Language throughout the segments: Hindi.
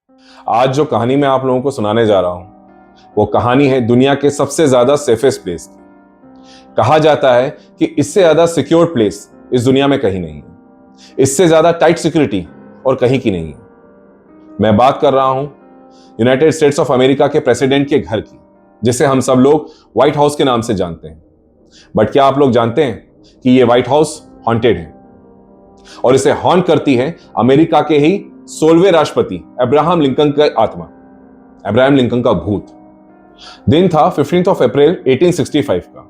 आज जो कहानी मैं आप लोगों को सुनाने जा रहा हूं वो कहानी है दुनिया के सबसे ज्यादा सेफेस्ट प्लेस की। कहा जाता है कि इससे ज्यादा सिक्योर प्लेस इस दुनिया में कहीं नहीं है, इससे ज्यादा टाइट सिक्योरिटी और कहीं की नहीं है। मैं बात कर रहा हूं यूनाइटेड स्टेट्स ऑफ अमेरिका के प्रेसिडेंट के घर की, जिसे हम सब लोग व्हाइट हाउस के नाम से जानते हैं। बट क्या आप लोग जानते हैं कि ये व्हाइट हाउस हॉन्टेड है और इसे हॉन्ट करती है अमेरिका के ही 16वें राष्ट्रपति अब्राहम लिंकन का आत्मा, अब्राहम लिंकन का भूत। दिन था 15 अप्रैल 1865 का।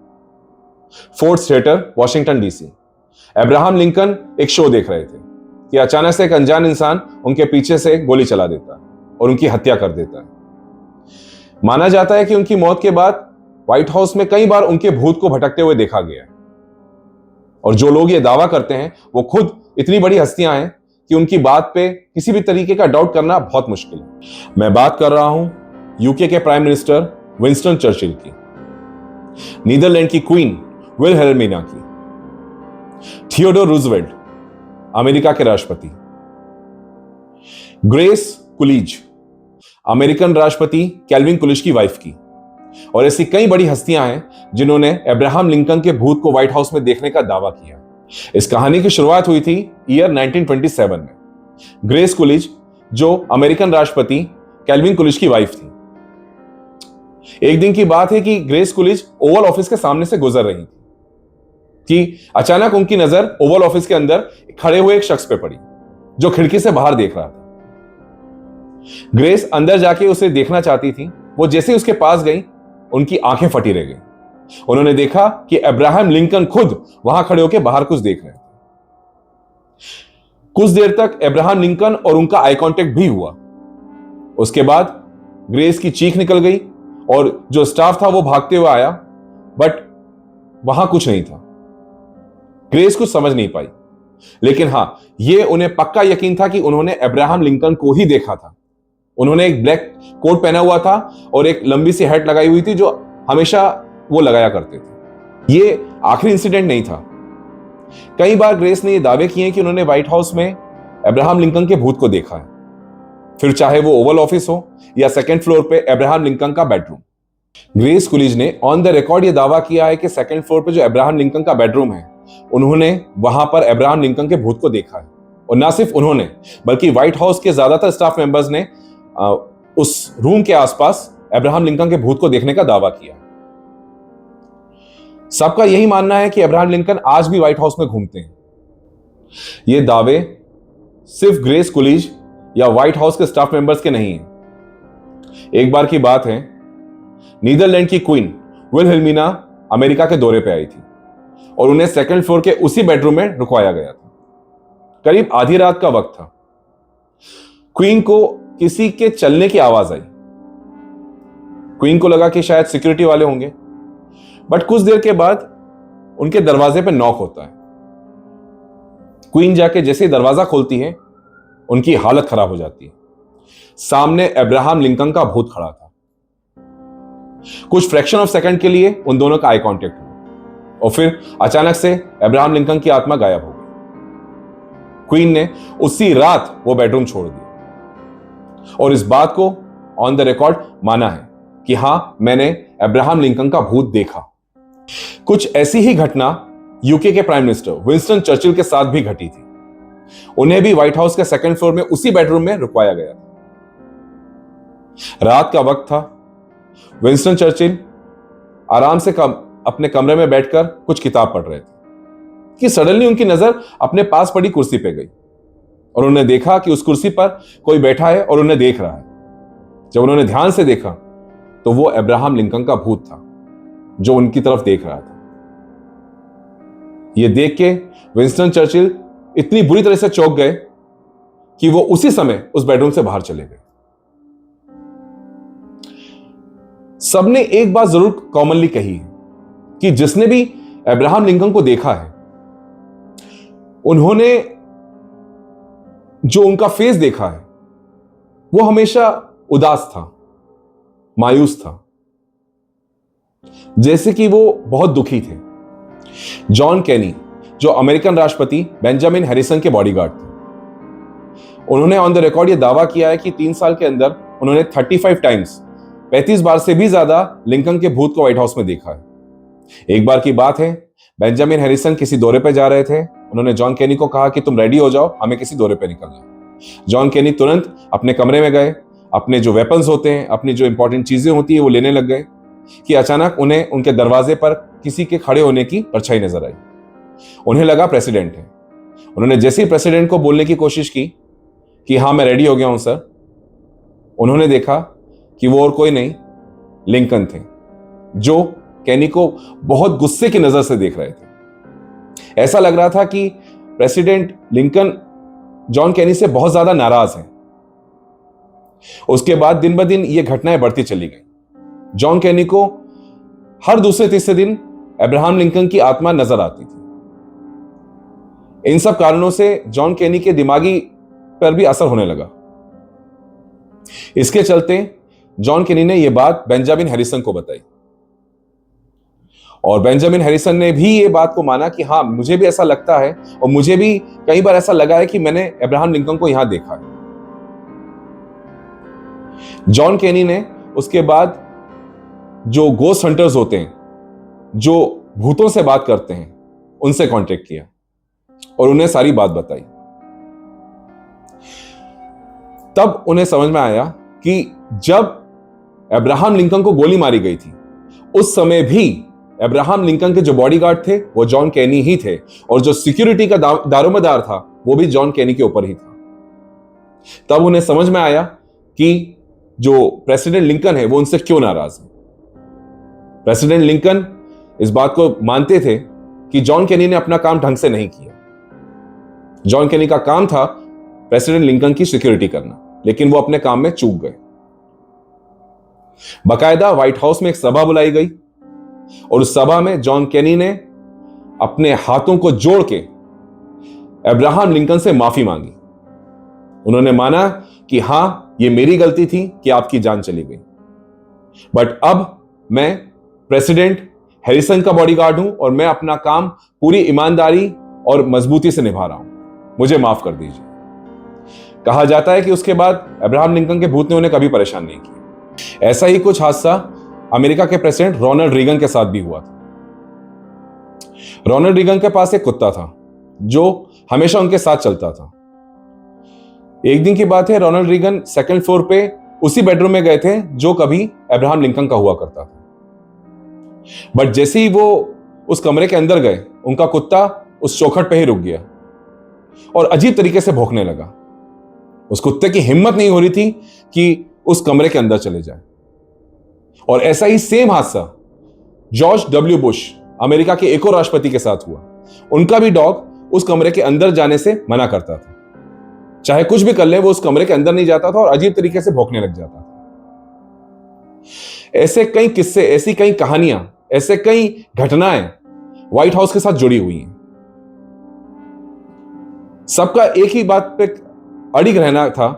Fourth theatre, Washington DC. Abraham Lincoln एक शो देख रहे थे कि अचानक से एक अनजान इंसान उनके पीछे से गोली चला देता है और उनकी हत्या कर देता है। माना जाता है कि उनकी मौत के बाद व्हाइट हाउस में कई बार उनके भूत को भटकते हुए देखा गया है। और जो लोग ये दावा करते हैं वो खुद इतनी बड़ी हस्तियां हैं कि उनकी बात पे किसी भी तरीके का डाउट करना बहुत मुश्किल है। मैं बात कर रहा हूं यूके के प्राइम मिनिस्टर विंस्टन चर्चिल की, नीदरलैंड की क्वीन विल्हेल्मिना की, थियोडोर रूजवेल्ट अमेरिका के राष्ट्रपति, ग्रेस कुलीज अमेरिकन राष्ट्रपति कैल्विन कुलिज की वाइफ की, और ऐसी कई बड़ी हस्तियां हैं जिन्होंने अब्राहम लिंकन के भूत को व्हाइट हाउस में देखने का दावा किया। इस कहानी की शुरुआत हुई थी ईयर 1927 में। ग्रेस कुलिज, जो अमेरिकन राष्ट्रपति कैल्विन कुलिज की वाइफ थी। एक दिन की बात है कि ग्रेस कुलिज ओवल ऑफिस के सामने से गुजर रही थी कि अचानक उनकी नजर ओवल ऑफिस के अंदर खड़े हुए एक शख्स पे पड़ी जो खिड़की से बाहर देख रहा था। ग्रेस अंदर जाके उसे देखना चाहती थी। वो जैसे ही उसके पास गई, उनकी आंखें फटी रह गई। उन्होंने देखा कि अब्राहम लिंकन खुद वहां खड़े होकर बाहर कुछ देख रहे थे। कुछ देर तक अब्राहम लिंकन और उनका आई कांटेक्ट भी हुआ। उसके बाद ग्रेस की चीख निकल गई और जो स्टाफ था वो भागते हुए आया, बट वहां कुछ नहीं था। ग्रेस कुछ समझ नहीं पाई, लेकिन हां, यह उन्हें पक्का यकीन था कि उन्होंने अब्राहम लिंकन को ही देखा था। उन्होंने एक ब्लैक कोट पहना हुआ था और एक लंबी सी हैट लगाई हुई थी जो हमेशा वो लगाया करते थे। ये आखिरी इंसिडेंट नहीं था। कई बार ग्रेस ने ये दावे किए कि उन्होंने व्हाइट हाउस में अब्राहम लिंकन के भूत को देखा है, फिर चाहे वो ओवल ऑफिस हो या सेकंड फ्लोर पे अब्राहम लिंकन का बेडरूम। ग्रेस कुलिज ने ऑन द रिकॉर्ड ये दावा किया है कि सेकंड फ्लोर पे जो अब्राहम लिंकन का बेडरूम है, उन्होंने वहां पर अब्राहम लिंकन के भूत को देखा है। और ना सिर्फ उन्होंने, बल्कि व्हाइट हाउस के ज्यादातर स्टाफ मेंबर्स ने उस रूम के आसपास अब्राहम लिंकन के भूत को देखने का दावा किया। सबका यही मानना है कि अब्राहम लिंकन आज भी व्हाइट हाउस में घूमते हैं। ये दावे सिर्फ ग्रेस कुलिज या व्हाइट हाउस के स्टाफ मेंबर्स के नहीं हैं। एक बार की बात है, नीदरलैंड की क्वीन विल्हेल्मिना अमेरिका के दौरे पे आई थी और उन्हें सेकंड फ्लोर के उसी बेडरूम में रुकवाया गया था। करीब आधी रात का वक्त था। क्वीन को किसी के चलने की आवाज आई। क्वीन को लगा कि शायद सिक्योरिटी वाले होंगे, बट कुछ देर के बाद उनके दरवाजे पे नॉक होता है। क्वीन जाके जैसे ही दरवाजा खोलती है, उनकी हालत खराब हो जाती है। सामने अब्राहम लिंकन का भूत खड़ा था। कुछ फ्रैक्शन ऑफ सेकंड के लिए उन दोनों का आई कांटेक्ट हुआ और फिर अचानक से अब्राहम लिंकन की आत्मा गायब हो गई। क्वीन ने उसी रात वो बेडरूम छोड़ दिया और इस बात को ऑन द रिकॉर्ड माना है कि हां, मैंने अब्राहम लिंकन का भूत देखा। कुछ ऐसी ही घटना यूके के प्राइम मिनिस्टर विंस्टन चर्चिल के साथ भी घटी थी। उन्हें भी व्हाइट हाउस के सेकंड फ्लोर में उसी बेडरूम में रुकवाया गया था। रात का वक्त था। विंस्टन चर्चिल आराम से अपने कमरे में बैठकर कुछ किताब पढ़ रहे थे कि सडनली उनकी नजर अपने पास पड़ी कुर्सी पे गई और उन्होंने देखा कि उस कुर्सी पर कोई बैठा है और उन्हें देख रहा है। जब उन्होंने ध्यान से देखा तो वो अब्राहम लिंकन का भूत था जो उनकी तरफ देख रहा था। यह देख के विंस्टन चर्चिल इतनी बुरी तरह से चौंक गए कि वो उसी समय उस बेडरूम से बाहर चले गए। सबने एक बात जरूर कॉमनली कही है कि जिसने भी अब्राहम लिंकन को देखा है, उन्होंने जो उनका फेस देखा है वो हमेशा उदास था, मायूस था, जैसे कि वो बहुत दुखी थे। जॉन केनी, जो अमेरिकन राष्ट्रपति बेंजामिन हैरिसन के बॉडीगार्ड थे, उन्होंने ऑन द रिकॉर्ड ये दावा किया है कि 3 साल के अंदर उन्होंने 35 टाइम्स 35 बार से भी ज्यादा लिंकन के भूत को व्हाइट हाउस में देखा है। एक बार की बात है, बेंजामिन हैरिसन किसी दौरे पे जा रहे थे। उन्होंने जॉन केनी को कहा कि तुम रेडी हो जाओ, हमें किसी दौरे पे निकलना है। जॉन केनी तुरंत अपने कमरे में गए, अपने जो वेपन्स होते हैं, अपनी जो इंपॉर्टेंट चीजें होती है वो लेने लग गए कि अचानक उन्हें उनके दरवाजे पर किसी के खड़े होने की परछाई नजर आई। उन्हें लगा प्रेसिडेंट है। उन्होंने जैसे ही प्रेसिडेंट को बोलने की कोशिश की कि हाँ मैं रेडी हो गया हूं सर, उन्होंने देखा कि वो और कोई नहीं, लिंकन थे, जो केनी को बहुत गुस्से की नजर से देख रहे थे। ऐसा लग रहा था कि प्रेसिडेंट लिंकन जॉन केनी से बहुत ज्यादा नाराज हैं। उसके बाद दिन ब दिन ये घटनाएं बढ़ती चली गई। जॉन केनी को हर दूसरे तीसरे दिन अब्राहम लिंकन की आत्मा नजर आती थी। इन सब कारणों से जॉन केनी के दिमागी पर भी असर होने लगा। इसके चलते जॉन केनी ने यह बात बेंजामिन हैरिसन को बताई और बेंजामिन हैरिसन ने भी ये बात को माना कि हाँ मुझे भी ऐसा लगता है और मुझे भी कई बार ऐसा लगा है कि मैंने अब्राहम लिंकन को यहां देखा है। जॉन केनी ने उसके बाद जो गोस्ट हंटर्स होते हैं, जो भूतों से बात करते हैं, उनसे कांटेक्ट किया और उन्हें सारी बात बताई। तब उन्हें समझ में आया कि जब अब्राहम लिंकन को गोली मारी गई थी उस समय भी अब्राहम लिंकन के जो बॉडीगार्ड थे वो जॉन केनी ही थे और जो सिक्योरिटी का दारोमदार था वो भी जॉन केनी के ऊपर ही था। तब उन्हें समझ में आया कि जो प्रेसिडेंट लिंकन है वो उनसे क्यों नाराज है। प्रेसिडेंट लिंकन इस बात को मानते थे कि जॉन केनी ने अपना काम ढंग से नहीं किया। जॉन केनी का काम था प्रेसिडेंट लिंकन की सिक्योरिटी करना, लेकिन वो अपने काम में चूक गए। बाकायदा व्हाइट हाउस में एक सभा बुलाई गई और उस सभा में जॉन केनी ने अपने हाथों को जोड़ के अब्राहम लिंकन से माफी मांगी। उन्होंने माना कि हां ये मेरी गलती थी कि आपकी जान चली गई, बट अब मैं प्रेसिडेंट हैरिसन का बॉडीगार्ड हूं और मैं अपना काम पूरी ईमानदारी और मजबूती से निभा रहा हूं, मुझे माफ कर दीजिए। कहा जाता है कि उसके बाद अब्राहम लिंकन के भूत ने उन्हें कभी परेशान नहीं किया। ऐसा ही कुछ हादसा अमेरिका के प्रेसिडेंट रोनाल्ड रीगन के साथ भी हुआ था। रोनाल्ड रीगन के पास एक कुत्ता था जो हमेशा उनके साथ चलता था। एक दिन की बात है, रोनाल्ड रीगन सेकंड फ्लोर पे उसी बेडरूम में गए थे जो कभी अब्राहम लिंकन का हुआ करता था। बट जैसे ही वो उस कमरे के अंदर गए, उनका कुत्ता उस चौखट पे ही रुक गया और अजीब तरीके से भौंकने लगा। उस कुत्ते की हिम्मत नहीं हो रही थी कि उस कमरे के अंदर चले जाए। और ऐसा ही सेम हादसा जॉर्ज डब्ल्यू बुश, अमेरिका के एक और राष्ट्रपति के साथ हुआ। उनका भी डॉग उस कमरे के अंदर जाने से मना करता था। चाहे कुछ भी कर ले, वो उस कमरे के अंदर नहीं जाता था और अजीब तरीके से भौंकने लग जाता था। ऐसे कई किस्से, ऐसी कई कहानियां, ऐसे कई घटनाएं व्हाइट हाउस के साथ जुड़ी हुई हैं। सबका एक ही बात पे अड़िग रहना था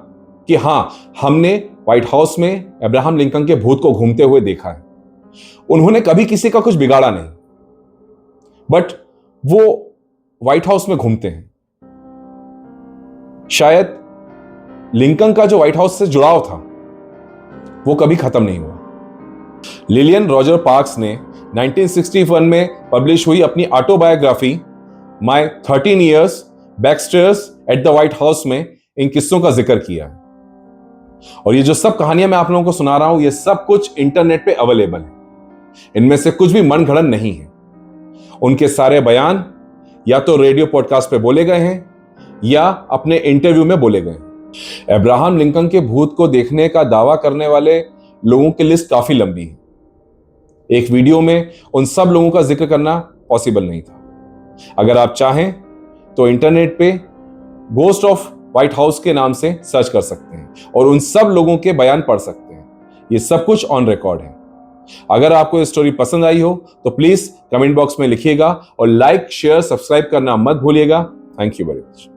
कि हां हमने व्हाइट हाउस में अब्राहम लिंकन के भूत को घूमते हुए देखा है। उन्होंने कभी किसी का कुछ बिगाड़ा नहीं, बट वो व्हाइट हाउस में घूमते हैं। शायद लिंकन का जो व्हाइट हाउस से जुड़ाव था वो कभी खत्म नहीं हुआ। लिलियन रॉजर पार्क्स ने 1961 में पब्लिश हुई अपनी autobiography my 13 years backstairs at the White House में इन किस्सों का जिक्र किया है। और ये जो सब कहानियां मैं आप लोगों को सुना रहा हूं, ये सब कुछ इंटरनेट पे अवेलेबल है। इनमें से कुछ भी मन घड़न नहीं है। उनके सारे बयान या तो रेडियो पॉडकास्ट पे बोले गए हैं या अपने इंटरव्यू में बोले गए हैं। अब्राहम लिंकन के भूत को देखने का दावा करने वाले लोगों की लिस्ट काफी लंबी है। एक वीडियो में उन सब लोगों का जिक्र करना पॉसिबल नहीं था। अगर आप चाहें तो इंटरनेट पे गोस्ट ऑफ व्हाइट हाउस के नाम से सर्च कर सकते हैं और उन सब लोगों के बयान पढ़ सकते हैं। ये सब कुछ ऑन रिकॉर्ड है। अगर आपको ये स्टोरी पसंद आई हो तो प्लीज कमेंट बॉक्स में लिखिएगा और लाइक, शेयर, सब्सक्राइब करना मत भूलिएगा। Thank you very much.